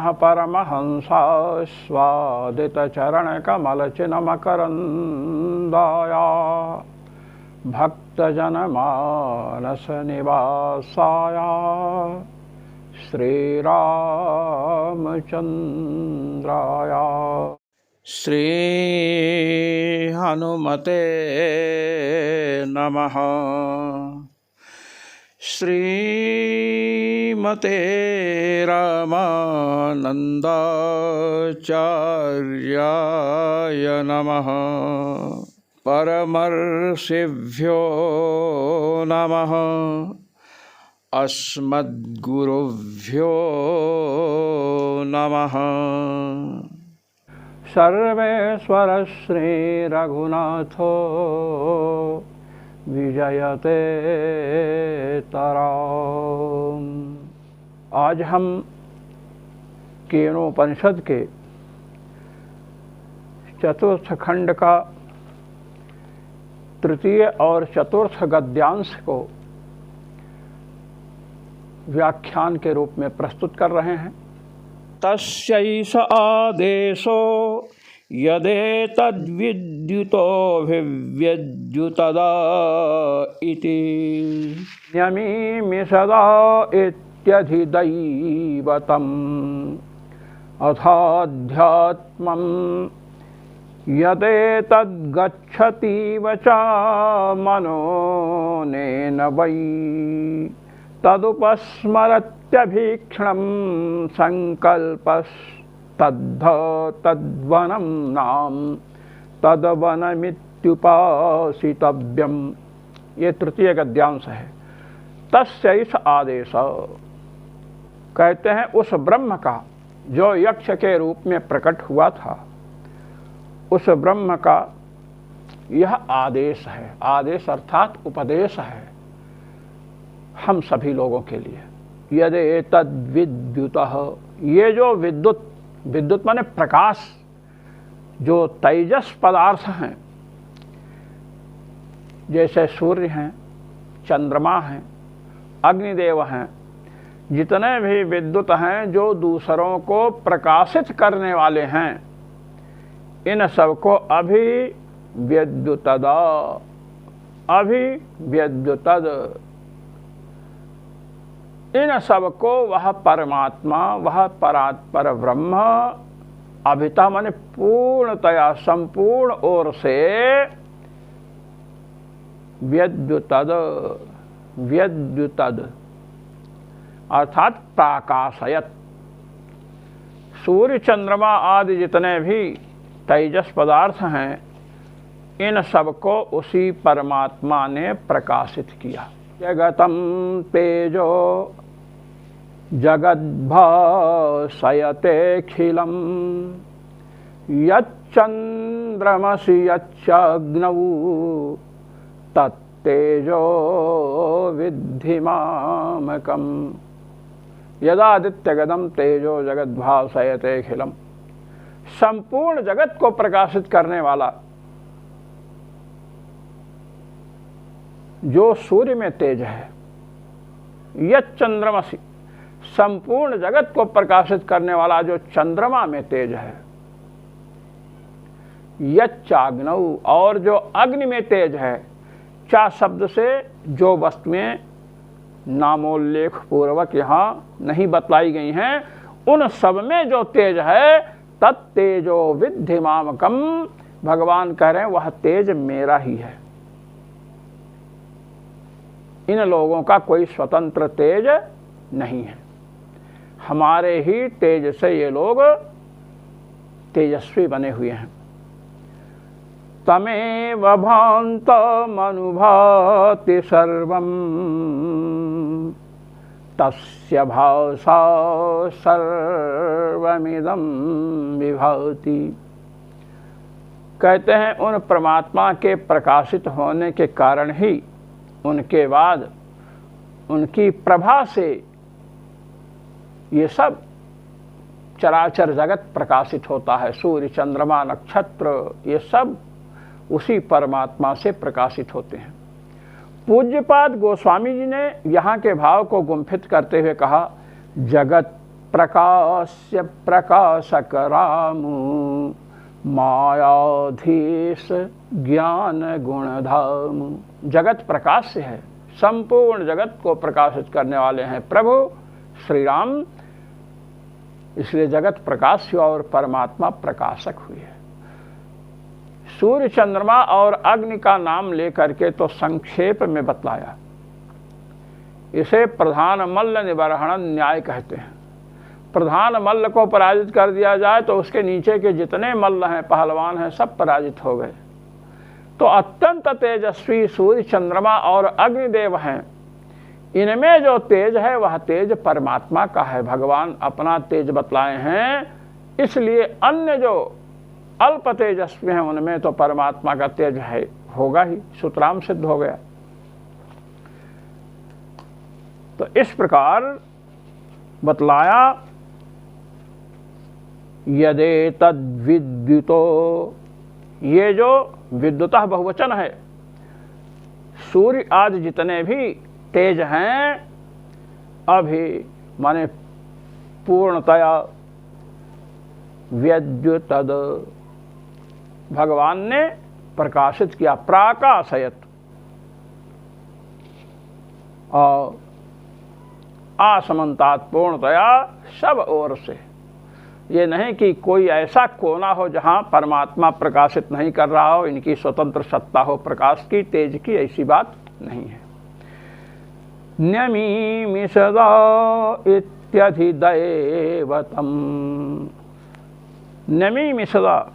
नमः परमहंसास्वादितचरणकमलचिन्मकरन्दाय भक्तजनमानसनिवासाय श्रीरामचन्द्राय श्री हनुमते नमः। श्रीमते रामानन्दाचार्याय नमः। परमर्षिभ्यो नमः। अस्मद्गुरुभ्यो नमः। सर्वेश्वर श्री रघुनाथो विजयते तराम। आज हम केनोपनिषद के चतुर्थ खंड का तृतीय और चतुर्थ गद्यांश को व्याख्यान के रूप में प्रस्तुत कर रहे हैं। तस्यैष आदेशो यदेतद्विद्युतोऽभिव्यज्युतदा इति न्यमीमिषदा इत्यधिदैवतम् अथाध्यात्मम् यदेतद्गच्छतीव च मनोनेन वै तदुपस्मरत्यभीक्ष्णं संकल्पस्तद्धतद्वनं नाम तद्वनमित्युपासितव्यम्। ये तृतीय गद्यांश है। तस्यैष आदेश, कहते हैं उस ब्रह्म का जो यक्ष के रूप में प्रकट हुआ था, उस ब्रह्म का यह आदेश है। आदेश अर्थात उपदेश है हम सभी लोगों के लिए। यदि तद्विद्युतः, ये जो विद्युत, विद्युत माने प्रकाश, जो तेजस पदार्थ हैं, जैसे सूर्य हैं, चंद्रमा हैं, अग्निदेव हैं, जितने भी विद्युत हैं जो दूसरों को प्रकाशित करने वाले हैं, इन सबको अभिव्यज्युतदा, अभिव्यज्युतद, इन सबको वह परमात्मा, वह परात्पर ब्रह्म अभिता माने पूर्णतया, संपूर्ण ओर से व्यज्युतद, व्यज्युतद अर्थात प्राकाशयत। सूर्य चंद्रमा आदि जितने भी तेजस पदार्थ हैं, इन सबको उसी परमात्मा ने प्रकाशित किया। जगतं तेजो जगद्भासयतेऽखिलं यच्चन्द्रमसि यच्चाग्नौ तत्तेजो विद्धि मामकम्। यदादित्यगतं तेजो जगद्भासयतेऽखिलं, संपूर्ण जगत को प्रकाशित करने वाला जो सूर्य में तेज है, यच्चंद्रमसि, संपूर्ण जगत को प्रकाशित करने वाला जो चंद्रमा में तेज है, यच्चाग्नौ, और जो अग्नि में तेज है। चा शब्द से जो वस्तुएं नामोल्लेख पूर्वक यहाँ नहीं बतलाई गई हैं, उन सब में जो तेज है, तत्तेजो विद्धि मामकम, भगवान कह रहे हैं वह तेज मेरा ही है। इन लोगों का कोई स्वतंत्र तेज नहीं है, हमारे ही तेज से ये लोग तेजस्वी बने हुए हैं। तमेव भान्तमनुभाति सर्वं तस्य भासा सर्वमिदं विभाति। कहते हैं उन परमात्मा के प्रकाशित होने के कारण ही, उनके बाद उनकी प्रभा से ये सब चराचर जगत प्रकाशित होता है। सूर्य चंद्रमा नक्षत्र ये सब उसी परमात्मा से प्रकाशित होते हैं। पूज्यपाद गोस्वामी जी ने यहाँ के भाव को गुंफित करते हुए कहा, जगत प्रकाश्य प्रकाशक राम, मायाधीश ज्ञान गुणधाम। जगत प्रकाश है, संपूर्ण जगत को प्रकाशित करने वाले हैं प्रभु श्री राम, इसलिए जगत प्रकाश हुआ और परमात्मा प्रकाशक हुई है। सूर्य चंद्रमा और अग्नि का नाम लेकर के तो संक्षेप में बतलाया। इसे प्रधान मल्ल निबर्हण न्याय कहते हैं। प्रधान मल्ल को पराजित कर दिया जाए तो उसके नीचे के जितने मल्ल हैं, पहलवान हैं, सब पराजित हो गए। तो अत्यंत तेजस्वी सूर्य चंद्रमा और अग्निदेव हैं। इनमें जो तेज है वह तेज परमात्मा का है। भगवान अपना तेज बतलाए हैं, इसलिए अन्य जो अल्प तेजस्वी हैं उनमें तो परमात्मा का तेज है, होगा ही, सूत्राम सिद्ध हो गया। तो इस प्रकार बतलाया, यदे तद्विद्युतो, ये जो विद्युतः बहुवचन है, सूर्य आदि जितने भी तेज हैं अभी माने पूर्णतया व्यद्युतद, भगवान ने प्रकाशित किया, प्राकाशयत, और आसमंतात पूर्णतया सब ओर से। ये नहीं कि कोई ऐसा कोना हो जहां परमात्मा प्रकाशित नहीं कर रहा हो, इनकी स्वतंत्र सत्ता हो प्रकाश की, तेज की, ऐसी बात नहीं है। न्यमीमि सदा इत्यधिदैवतम, नमीमि सदा,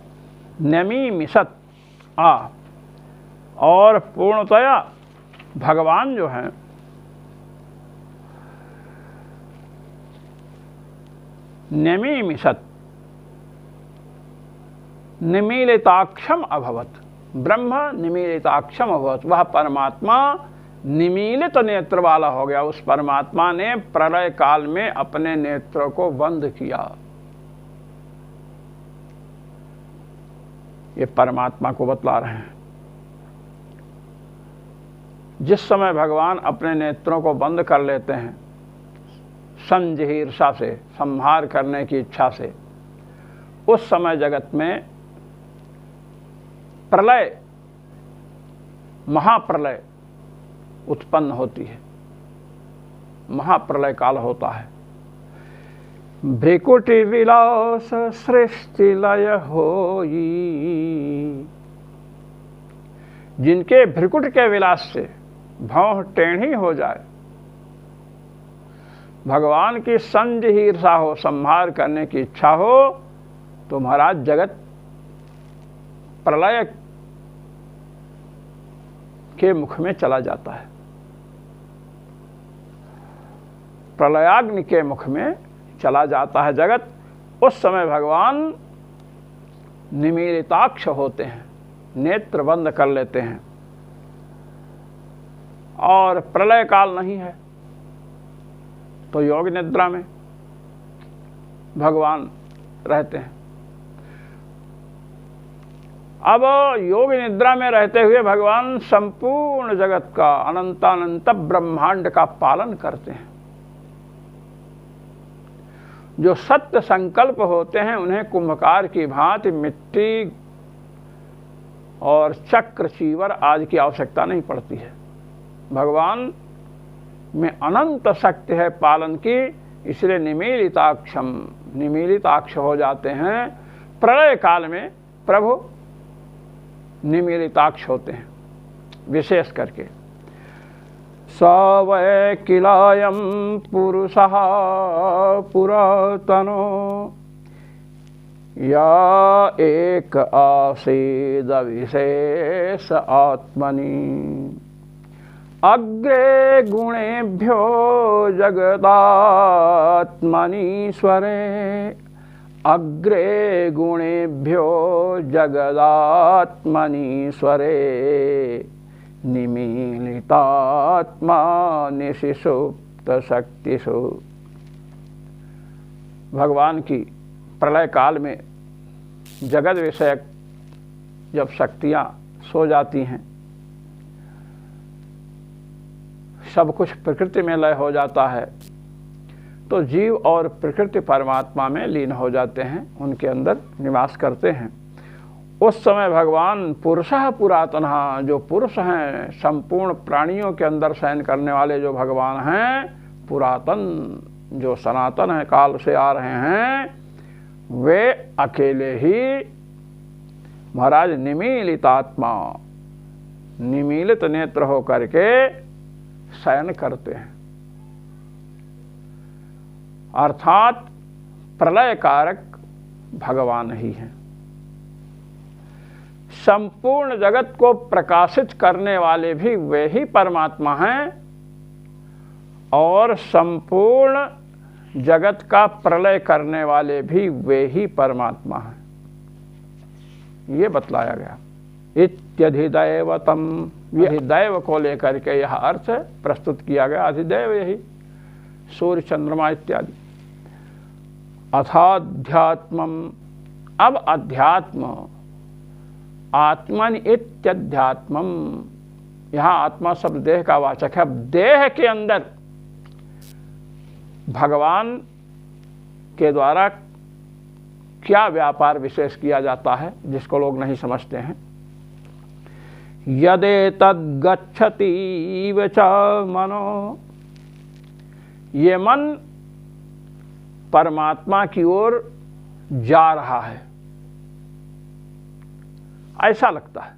नमीमिषत् आ, और पूर्णतया भगवान जो हैं नमीमिषत्, निमीलिताक्षम अभवत, ब्रह्म निमीलिताक्षम अभवत, वह परमात्मा निमीलित नेत्र वाला हो गया। उस परमात्मा ने प्रलय काल में अपने नेत्रों को बंद किया। ये परमात्मा को बतला रहे हैं। जिस समय भगवान अपने नेत्रों को बंद कर लेते हैं संजहीर्षा से, संहार करने की इच्छा से, उस समय जगत में प्रलय, महाप्रलय उत्पन्न होती है, महाप्रलय काल होता है। भ्रिकुटि विलास सृष्टि लय होई, जिनके भ्रिकुट के विलास से भौं टेढ़ी हो जाए, भगवान की संज ईर्षा हो, संहार करने की इच्छा हो, तो महाराज जगत प्रलय के मुख में चला जाता है, प्रलयाग्नि के मुख में चला जाता है जगत। उस समय भगवान निमीलिताक्ष होते हैं, नेत्र बंद कर लेते हैं, और प्रलय काल नहीं है तो योग निद्रा में भगवान रहते हैं। अब योग निद्रा में रहते हुए भगवान संपूर्ण जगत का, अनंतानंत ब्रह्मांड का पालन करते हैं। जो सत्य संकल्प होते हैं उन्हें कुंभकार की भांति मिट्टी और चक्र, चीवर आदि की आवश्यकता नहीं पड़ती है। भगवान में अनंत शक्ति है पालन की, इसलिए निमीलिताक्षम, निमीलिताक्ष हो जाते हैं। प्रलय काल में प्रभु निमीलिताक्ष होते हैं विशेष करके। स वै किलायं पुरुषः पुरातनो, या एक आसीद विशेष आत्मनि, अग्रे गुणेभ्यो जगदात्मनीश्वरे, अग्रे गुणेभ्यो जगदात्मनीश्वरे, निमीलितात्मा निशिसुप्त शक्तिषु। भगवान की प्रलय काल में जगत विषयक जब शक्तियां सो जाती हैं, सब कुछ प्रकृति में लय हो जाता है, तो जीव और प्रकृति परमात्मा में लीन हो जाते हैं, उनके अंदर निवास करते हैं। उस समय भगवान पुरुषः पुरातनः, जो पुरुष हैं, संपूर्ण प्राणियों के अंदर शयन करने वाले जो भगवान हैं, पुरातन, जो सनातन है, काल से आ रहे हैं, वे अकेले ही महाराज निमीलितात्मा, निमीलित नेत्र होकर के शयन करते हैं। अर्थात प्रलय कारक भगवान ही हैं। संपूर्ण जगत को प्रकाशित करने वाले भी वे ही परमात्मा हैं और संपूर्ण जगत का प्रलय करने वाले भी वे ही परमात्मा हैं, ये बतलाया गया। इत्यधिदैवतम, ये अधिदैव को लेकर के यह अर्थ प्रस्तुत किया गया। अधिदैव यही सूर्य चंद्रमा इत्यादि। अथाध्यात्मम, अब अध्यात्म, आत्मन इत्यध्यात्मम, यहाँ आत्मा शब्द देह का वाचक है। अब देह के अंदर भगवान के द्वारा क्या व्यापार विशेष किया जाता है, जिसको लोग नहीं समझते हैं। यदेतद् गच्छतीव च मनो, ये मन परमात्मा की ओर जा रहा है, ऐसा लगता है,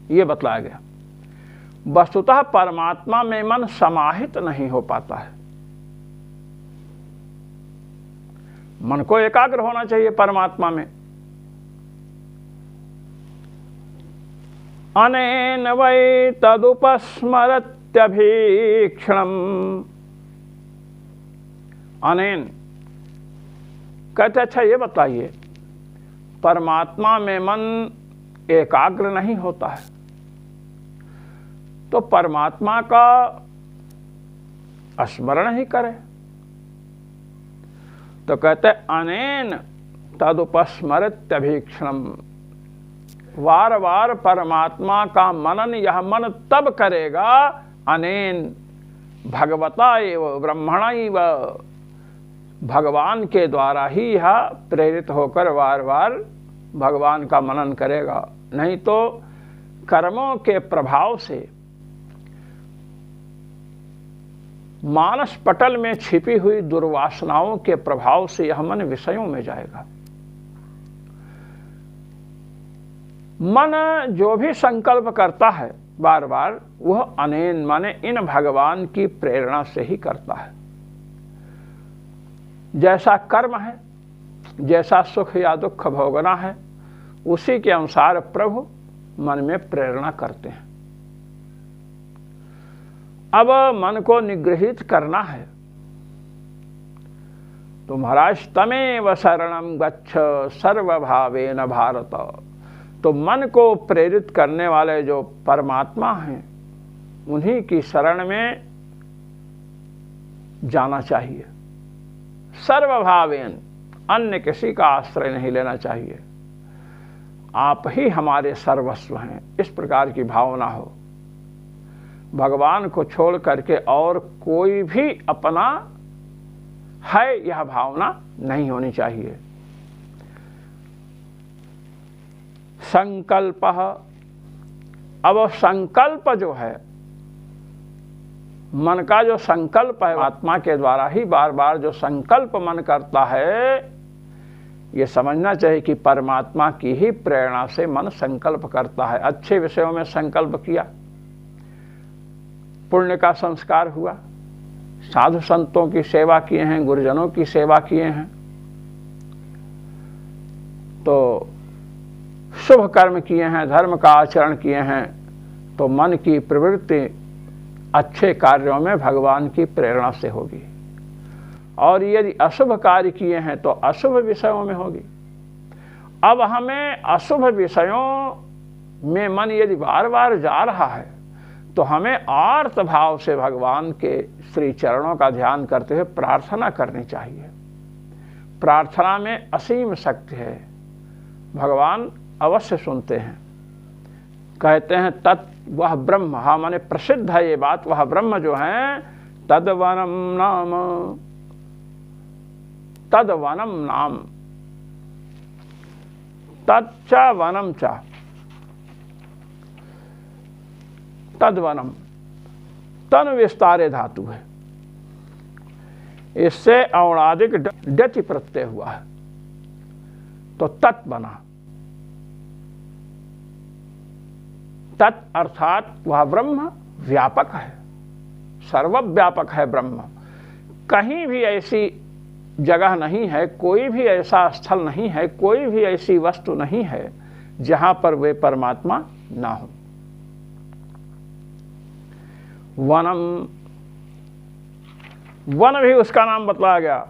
ये बतलाया गया। वस्तुतः परमात्मा में मन समाहित नहीं हो पाता है। मन को एकाग्र होना चाहिए परमात्मा में। अनेन वै तदुपस्मरत्यभीक्षणम्, अनेन कहते अच्छा ये बताइए, परमात्मा में मन एकाग्र नहीं होता है, तो परमात्मा का स्मरण ही करे। तो कहते अनेन तदुपस्मरत्यभीक्षणम्, वार वार परमात्मा का मनन यह मन तब करेगा, अनेन भगवता एव ब्रह्मणैव, भगवान के द्वारा ही यह प्रेरित होकर वार वार भगवान का मनन करेगा। नहीं तो कर्मों के प्रभाव से, मानस पटल में छिपी हुई दुर्वासनाओं के प्रभाव से यह मन विषयों में जाएगा। मन जो भी संकल्प करता है बार बार, वह अनेन माने इन भगवान की प्रेरणा से ही करता है। जैसा कर्म है, जैसा सुख या दुख भोगना है, उसी के अनुसार प्रभु मन में प्रेरणा करते हैं। अब मन को निग्रहित करना है तो महाराज तमेव शरणं गच्छ सर्वभावेन भारत, तो मन को प्रेरित करने वाले जो परमात्मा हैं, उन्हीं की शरण में जाना चाहिए। सर्वभावेन, अन्य किसी का आश्रय नहीं लेना चाहिए। आप ही हमारे सर्वस्व हैं, इस प्रकार की भावना हो। भगवान को छोड़ करके और कोई भी अपना है, यह भावना नहीं होनी चाहिए। संकल्प, अब संकल्प जो है, मन का जो संकल्प है, आत्मा के द्वारा ही बार बार जो संकल्प मन करता है, ये समझना चाहिए कि परमात्मा की ही प्रेरणा से मन संकल्प करता है। अच्छे विषयों में संकल्प किया, पुण्य का संस्कार हुआ, साधु संतों की सेवा किए हैं, गुरुजनों की सेवा किए हैं, तो शुभ कर्म किए हैं, धर्म का आचरण किए हैं, तो मन की प्रवृत्ति अच्छे कार्यों में भगवान की प्रेरणा से होगी। और यदि अशुभ कार्य किए हैं तो अशुभ विषयों में होगी। अब हमें अशुभ विषयों में मन यदि बार बार जा रहा है, तो हमें आर्त भाव से भगवान के श्री चरणों का ध्यान करते हुए प्रार्थना करनी चाहिए। प्रार्थना में असीम शक्ति है, भगवान अवश्य सुनते हैं। कहते हैं तत् वह ब्रह्म, हाँ माने प्रसिद्ध है ये बात, वह ब्रह्म जो है, तद्वनम नाम, तद वनम नाम, तच्च वनम च, तद वनम तन विस्तारे धातु है, इससे औणादिक डति प्रत्यय हुआ है तो तत् बना। तत् अर्थात वह ब्रह्म व्यापक है, सर्वव्यापक है ब्रह्म। कहीं भी ऐसी जगह नहीं है, कोई भी ऐसा स्थल नहीं है, कोई भी ऐसी वस्तु नहीं है जहां पर वे परमात्मा ना हो। वनम, वन भी उसका नाम बतलाया गया।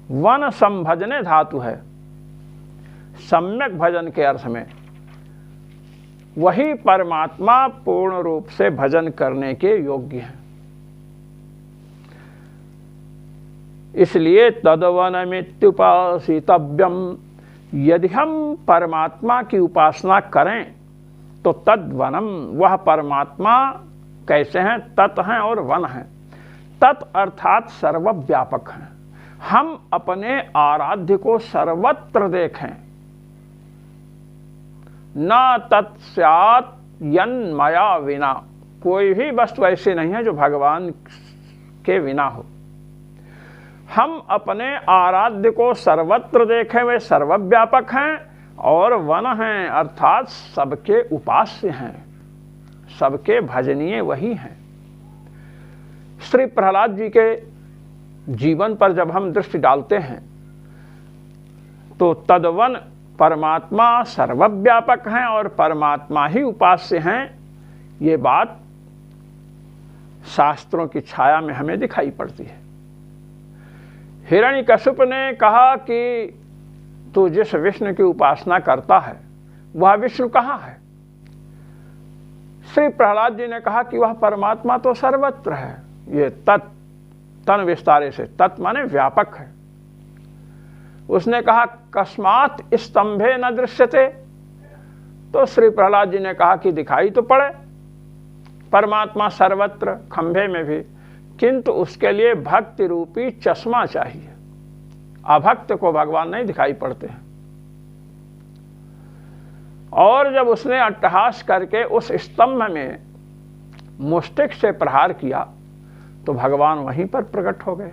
वन संभजने धातु है, सम्यक भजन के अर्थ में। वही परमात्मा पूर्ण रूप से भजन करने के योग्य है। इसलिए तद्वनमित्युपासितव्यम, यदि हम परमात्मा की उपासना करें तो तद्वनम, वह परमात्मा कैसे हैं? तत् हैं और वन हैं। तत् अर्थात सर्वव्यापक हैं। हम अपने आराध्य को सर्वत्र देखें। न तत्स्यात् यन्मया विना, कोई भी वस्तु ऐसी नहीं है जो भगवान के बिना हो। हम अपने आराध्य को सर्वत्र देखें, वे सर्वव्यापक हैं और वन हैं, अर्थात सबके उपास्य हैं, सबके भजनीय वही हैं। श्री प्रहलाद जी के जीवन पर जब हम दृष्टि डालते हैं तो तद्वन परमात्मा सर्वव्यापक हैं और परमात्मा ही उपास्य हैं, ये बात शास्त्रों की छाया में हमें दिखाई पड़ती है। हिरण्यकशिप ने कहा कि तू जिस विष्णु की उपासना करता है वह विष्णु कहाँ है? श्री प्रहलाद जी ने कहा कि वह परमात्मा तो सर्वत्र है। ये तत्, तन विस्तारे से, तत् माने व्यापक है। उसने कहा कस्मात् स्तंभे न दृश्यते, तो श्री प्रहलाद जी ने कहा कि दिखाई तो पड़े परमात्मा सर्वत्र, खंभे में भी, किंतु उसके लिए भक्ति रूपी चश्मा चाहिए। अभक्त को भगवान नहीं दिखाई पड़ते हैं। और जब उसने अट्टहास करके उस स्तंभ में मुष्टिक से प्रहार किया तो भगवान वहीं पर प्रकट हो गए।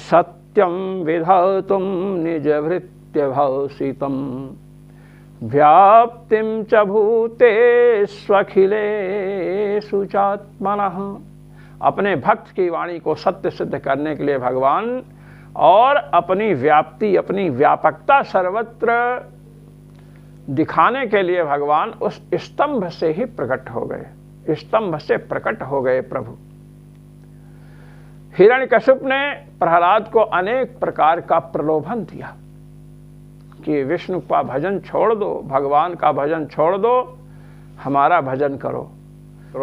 सत्यम विधातुम निज भृत्य भवसितम व्याप्तिम च भूतेष्वखिलेषु चात्मनः। अपने भक्त की वाणी को सत्य सिद्ध करने के लिए भगवान और अपनी व्याप्ति, अपनी व्यापकता सर्वत्र दिखाने के लिए भगवान उस स्तंभ से ही प्रकट हो गए, स्तंभ से प्रकट हो गए प्रभु। हिरण्यकशिप ने प्रहलाद को अनेक प्रकार का प्रलोभन दिया कि विष्णु का भजन छोड़ दो, भगवान का भजन छोड़ दो, हमारा भजन करो,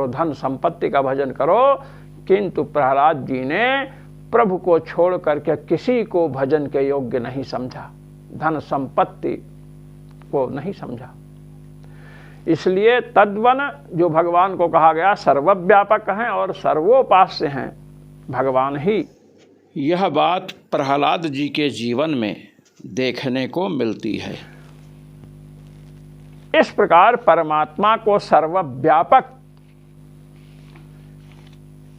धन संपत्ति का भजन करो। किंतु प्रहलाद जी ने प्रभु को छोड़ करके किसी को भजन के योग्य नहीं समझा, धन संपत्ति को नहीं समझा। इसलिए तद्वन जो भगवान को कहा गया सर्वव्यापक हैं और सर्वोपास्य हैं भगवान ही। यह बात प्रहलाद जी के जीवन में देखने को मिलती है। इस प्रकार परमात्मा को सर्वव्यापक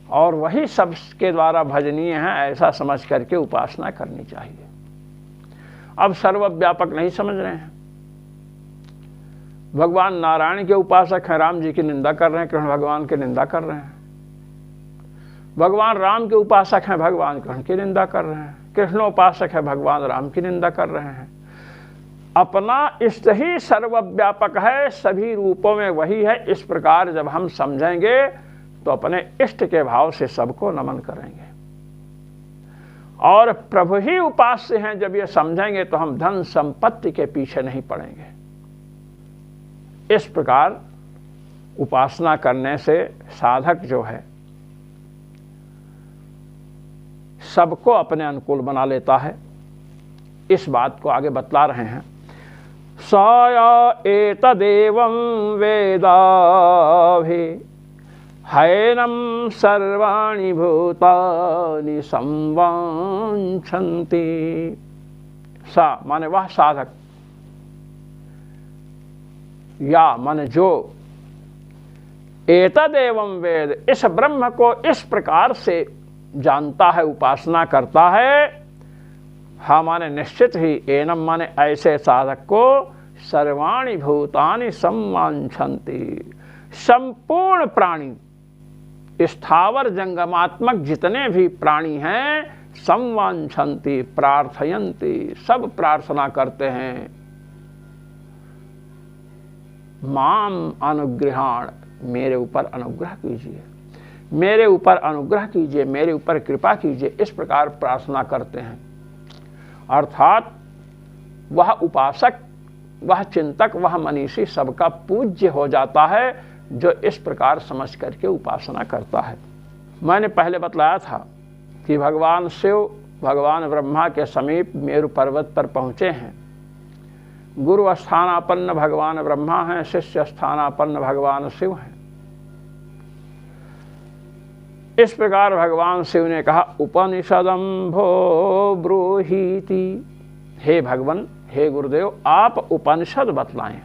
और वही सबके द्वारा भजनीय है ऐसा समझ करके उपासना करनी चाहिए। अब सर्वव्यापक नहीं समझ रहे हैं। भगवान नारायण के उपासक हैं, राम जी की निंदा कर रहे हैं, कृष्ण भगवान की निंदा कर रहे हैं। भगवान राम के उपासक हैं, भगवान कृष्ण की निंदा कर रहे हैं। कृष्णोपासक है, भगवान राम की निंदा कर रहे हैं। अपना इष्ट ही सर्वव्यापक है, सभी रूपों में वही है। इस प्रकार जब हम समझेंगे तो अपने इष्ट के भाव से सबको नमन करेंगे और प्रभु ही उपास्य हैं। जब ये समझेंगे तो हम धन संपत्ति के पीछे नहीं पड़ेंगे। इस प्रकार उपासना करने से साधक जो है सबको अपने अनुकूल बना लेता है। इस बात को आगे बतला रहे हैं। साया एतदेवं वेदाभि हैनं सर्वाणि भूतानि संवाञ्छन्ति। सा माने वह साधक, या माने जो, एतदेवं वेद, इस ब्रह्म को इस प्रकार से जानता है, उपासना करता है। हाँ माने निश्चित ही, एनम माने ऐसे साधक को सर्वाणि भूतानि संवाञ्छन्ति, संपूर्ण प्राणी, स्थावर जंगमात्मक जितने भी प्राणी हैं, संवाञ्छन्ति प्रार्थयन्ति, सब प्रार्थना करते हैं। माम अनुग्रहाण, मेरे ऊपर अनुग्रह कीजिए, मेरे ऊपर अनुग्रह कीजिए, मेरे ऊपर कृपा कीजिए, इस प्रकार प्रार्थना करते हैं। अर्थात वह उपासक, वह चिंतक, वह मनीषी सबका पूज्य हो जाता है जो इस प्रकार समझ करके उपासना करता है। मैंने पहले बतलाया था कि भगवान शिव भगवान ब्रह्मा के समीप मेरु पर्वत पर पहुँचे हैं। गुरु स्थानापन्न भगवान ब्रह्मा हैं, शिष्य स्थानापन्न भगवान शिव हैं। इस प्रकार भगवान शिव ने कहा, उपनिषदं भो ब्रूहीति, हे भगवान, हे गुरुदेव, आप उपनिषद बतलाएं।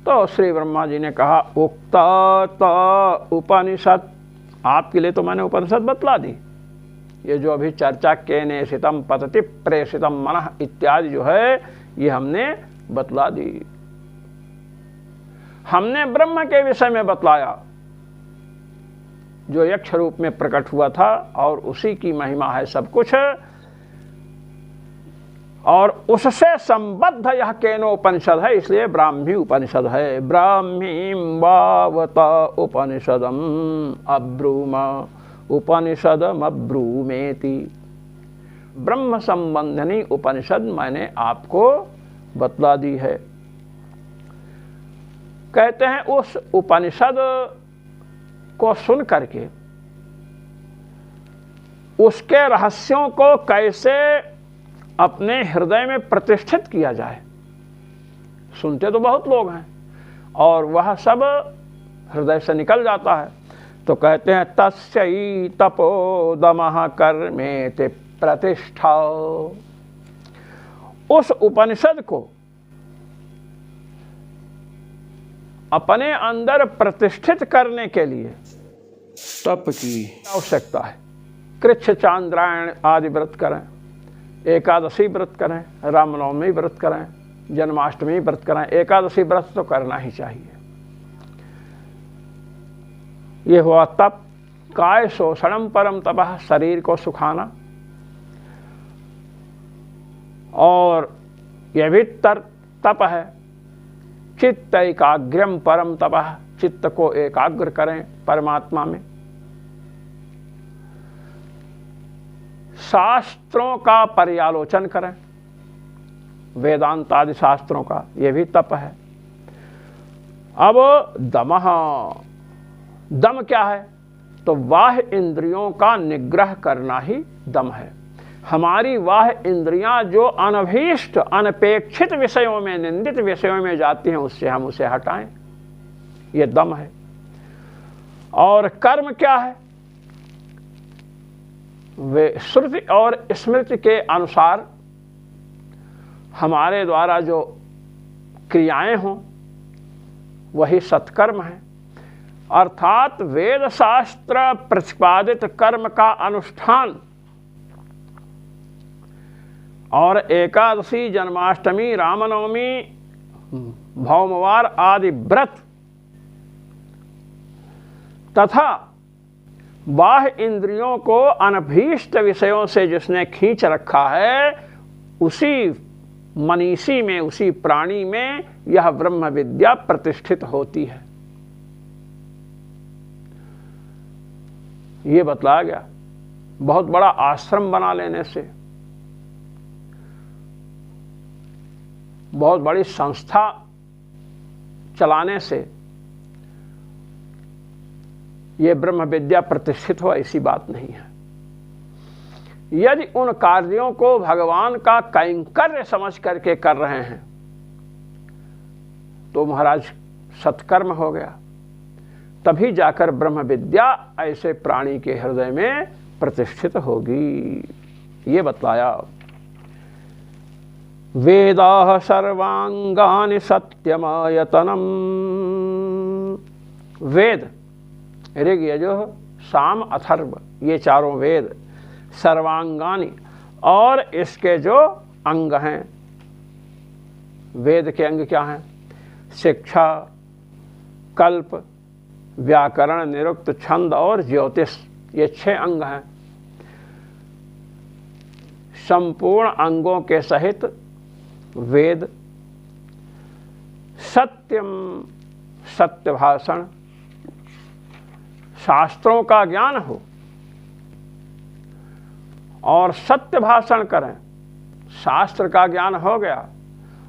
तो श्री ब्रह्मा जी ने कहा, उक्त उपनिषद, आपके लिए तो मैंने उपनिषद बतला दी। ये जो अभी चर्चा केने सितम पतति प्रेषितम मनः इत्यादि जो है, ये हमने बतला दी। हमने ब्रह्म के विषय में बतलाया जो यक्ष रूप में प्रकट हुआ था, और उसी की महिमा है सब कुछ, और उससे संबद्ध यह केनोपनिषद है, इसलिए ब्राह्मी उपनिषद है। ब्राह्मीं वावत उपनिषदम अब्रूम उपनिषदम अब्रूमेति, ब्रह्म संबंधनी उपनिषद मैंने आपको बतला दी है। कहते हैं उस उपनिषद को सुन करके उसके रहस्यों को कैसे अपने हृदय में प्रतिष्ठित किया जाए। सुनते तो बहुत लोग हैं और वह सब हृदय से निकल जाता है। तो कहते हैं तस्यै तपोदमः कर्मेति प्रतिष्ठा, उस उपनिषद को अपने अंदर प्रतिष्ठित करने के लिए तप की आवश्यकता है। कृच्छ चांद्रायण आदि व्रत करें, एकादशी व्रत करें, रामनवमी व्रत करें, जन्माष्टमी व्रत करें, एकादशी व्रत तो करना ही चाहिए। ये हुआ तप। काय शोषणम परम तपः, शरीर को सुखाना। और यह भी तप है। चित्त एकाग्रम परम तपः, चित्त को एकाग्र करें परमात्मा में। शास्त्रों का पर्यालोचन करें, वेदांत आदि शास्त्रों का, यह भी तप है। अब दमः, दम क्या है? तो बाह्य इंद्रियों का निग्रह करना ही दम है। हमारी बाह्य इंद्रियां जो अनभीष्ट अनपेक्षित विषयों में, निंदित विषयों में जाती हैं, उससे हम उसे हटाएं, यह दम है। और कर्म क्या है? वे श्रुति और स्मृति के अनुसार हमारे द्वारा जो क्रियाएं हों वही सत्कर्म है। अर्थात वेद शास्त्र प्रतिपादित कर्म का अनुष्ठान और एकादशी, जन्माष्टमी, रामनवमी, भौमवार आदि व्रत तथा बाह्य इंद्रियों को अनभीष्ट विषयों से जिसने खींच रखा है, उसी मनीषी में, उसी प्राणी में यह ब्रह्म विद्या प्रतिष्ठित होती है। ये बतलाया गया। बहुत बड़ा आश्रम बना लेने से, बहुत बड़ी संस्था चलाने से ये ब्रह्म विद्या प्रतिष्ठित हो, ऐसी बात नहीं है। यदि उन कार्यों को भगवान का कैंकर्य समझ करके कर रहे हैं तो महाराज सत्कर्म हो गया। तभी जाकर ब्रह्म विद्या ऐसे प्राणी के हृदय में प्रतिष्ठित होगी। ये बतलाया। वेदाः सर्वांगानि सत्यमायतनम। वेद ऋग यजुः साम अथर्व, ये चारों वेद सर्वांगानि, और इसके जो अंग हैं, वेद के अंग क्या हैं? शिक्षा, कल्प, व्याकरण, निरुक्त, छंद और ज्योतिष, ये 6 अंग हैं। संपूर्ण अंगों के सहित वेद सत्यम, सत्य भाषण, शास्त्रों का ज्ञान हो और सत्य भाषण करें। शास्त्र का ज्ञान हो गया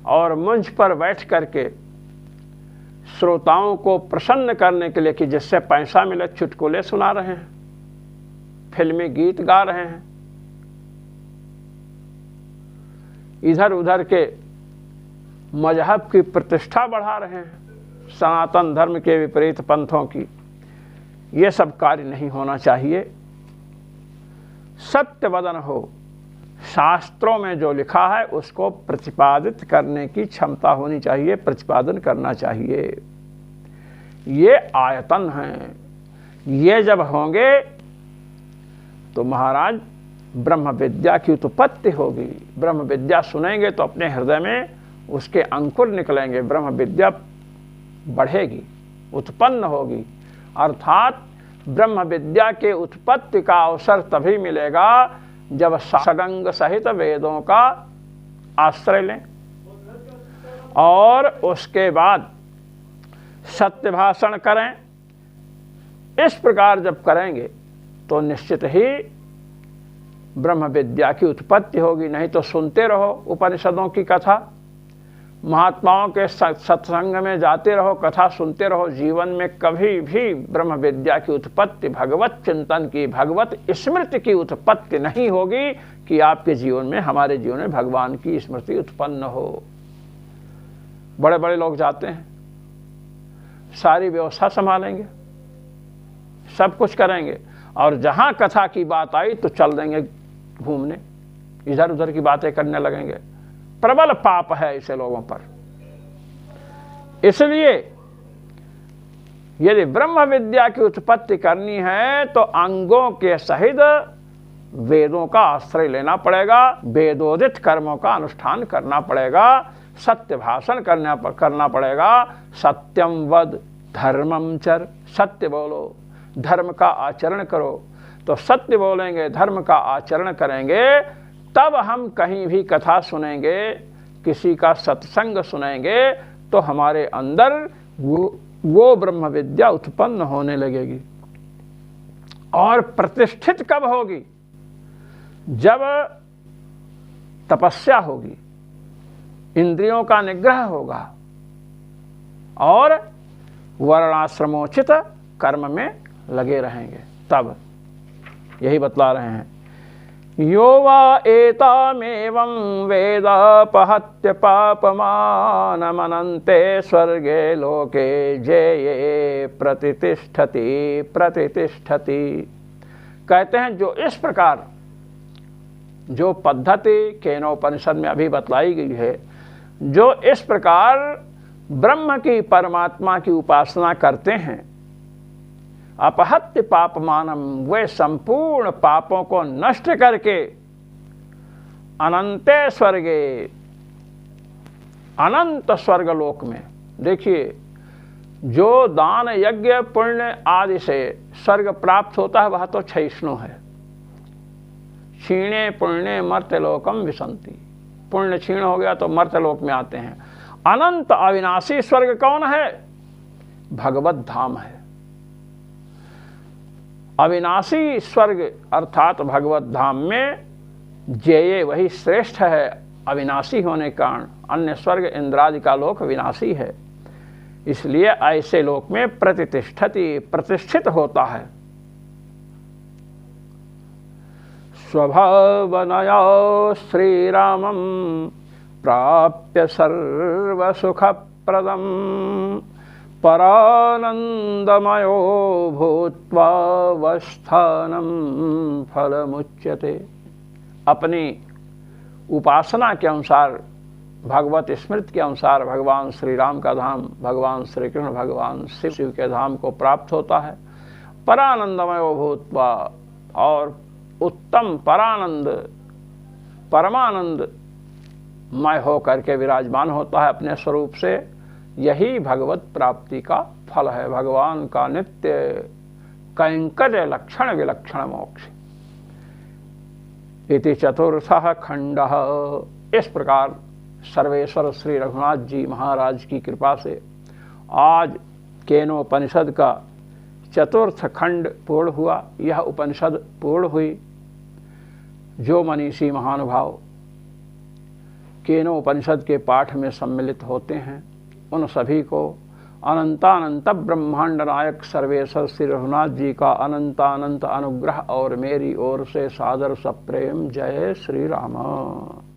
और मंच पर बैठ करके श्रोताओं को प्रसन्न करने के लिए कि जिससे पैसा मिले, चुटकुले सुना रहे हैं, फिल्मी गीत गा रहे हैं, इधर उधर के मजहब की प्रतिष्ठा बढ़ा रहे हैं, सनातन धर्म के विपरीत पंथों की, ये सब कार्य नहीं होना चाहिए। सत्य वदन हो, शास्त्रों में जो लिखा है उसको प्रतिपादित करने की क्षमता होनी चाहिए, प्रतिपादन करना चाहिए। ये आयतन हैं। ये जब होंगे तो महाराज ब्रह्म विद्या की उत्पत्ति होगी। ब्रह्म विद्या सुनेंगे तो अपने हृदय में उसके अंकुर निकलेंगे, ब्रह्म विद्या बढ़ेगी, उत्पन्न होगी। अर्थात ब्रह्म विद्या के उत्पत्ति का अवसर तभी मिलेगा जब षडंग सहित वेदों का आश्रय लें और उसके बाद सत्य भाषण करें। इस प्रकार जब करेंगे तो निश्चित ही ब्रह्म विद्या की उत्पत्ति होगी। नहीं तो सुनते रहो उपनिषदों की कथा, महात्माओं के सत्संग में जाते रहो, कथा सुनते रहो, जीवन में कभी भी ब्रह्म विद्या की उत्पत्ति, भगवत चिंतन की, भगवत स्मृति की उत्पत्ति नहीं होगी कि आपके जीवन में, हमारे जीवन में भगवान की स्मृति उत्पन्न हो। बड़े बड़े लोग जाते हैं, सारी व्यवस्था संभालेंगे, सब कुछ करेंगे, और जहां कथा की बात आई तो चल देंगे घूमने, इधर उधर की बातें करने लगेंगे। प्रबल पाप है ऐसे लोगों पर। इसलिए यदि ब्रह्म विद्या की उत्पत्ति करनी है तो अंगों के सहित वेदों का आश्रय लेना पड़ेगा, वेदोदित कर्मों का अनुष्ठान करना पड़ेगा, सत्य भाषण करना पड़ेगा। सत्यम वद धर्मम चर, सत्य बोलो, धर्म का आचरण करो। तो सत्य बोलेंगे, धर्म का आचरण करेंगे, तब हम कहीं भी कथा सुनेंगे, किसी का सत्संग सुनेंगे तो हमारे अंदर वो ब्रह्म विद्या उत्पन्न होने लगेगी। और प्रतिष्ठित कब होगी? जब तपस्या होगी, इंद्रियों का निग्रह होगा और वर्णाश्रमोचित कर्म में लगे रहेंगे, तब। यही बतला रहे हैं। यो वा एतामेवं वेदापहत्य पापमानमनन्ते स्वर्गे लोके जेये प्रतितिष्ठति प्रतितिष्ठति। कहते हैं जो इस प्रकार, जो पद्धति केनोपनिषद में अभी बतलाई गई है, जो इस प्रकार ब्रह्म की, परमात्मा की उपासना करते हैं, अपहत्य पापमानम, वे संपूर्ण पापों को नष्ट करके अनंते स्वर्गे, अनंत स्वर्गलोक में। देखिए, जो दान यज्ञ पुण्य आदि से स्वर्ग प्राप्त होता है वह तो क्षयिष्णु है। क्षीणे पुण्य मर्त्यलोकम विशंति, पुण्य क्षीण हो गया तो मर्त्यलोक में आते हैं। अनंत अविनाशी स्वर्ग कौन है? भगवत धाम है। अविनाशी स्वर्ग अर्थात भगवत धाम में जेये, वही श्रेष्ठ है अविनाशी होने के कारण। अन्य स्वर्ग इंद्रादि का लोक विनाशी है, इसलिए ऐसे लोक में प्रतिष्ठति, प्रतिष्ठित होता है। स्वभावनया श्रीरामं प्राप्य सर्वसुखप्रदं परानंदमयो भूत्वावस्थानं फलमुच्यते। अपनी उपासना के अनुसार, भगवत स्मृति के अनुसार भगवान श्री राम का धाम, भगवान श्री कृष्ण, भगवान शिव के धाम को प्राप्त होता है। परानंदमयो भूत्वा, और उत्तम परानंद, परमानंद मय होकर के विराजमान होता है अपने स्वरूप से। यही भगवत प्राप्ति का फल है, भगवान का नित्य कैंकर्य लक्षण विलक्षण मोक्ष। इति चतुर्थः खंडः। इस प्रकार सर्वेश्वर श्री रघुनाथ जी महाराज की कृपा से आज केनोपनिषद का चतुर्थ खंड पूर्ण हुआ। यह उपनिषद पूर्ण हुई। जो मनीषी महानुभाव केनोपनिषद के पाठ में सम्मिलित होते हैं, उन सभी को अनंतानंत ब्रह्मांड नायक सर्वेश्वर श्री रघुनाथ जी का अनंतानंत अनुग्रह और मेरी ओर से सादर सप्रेम जय श्री राम।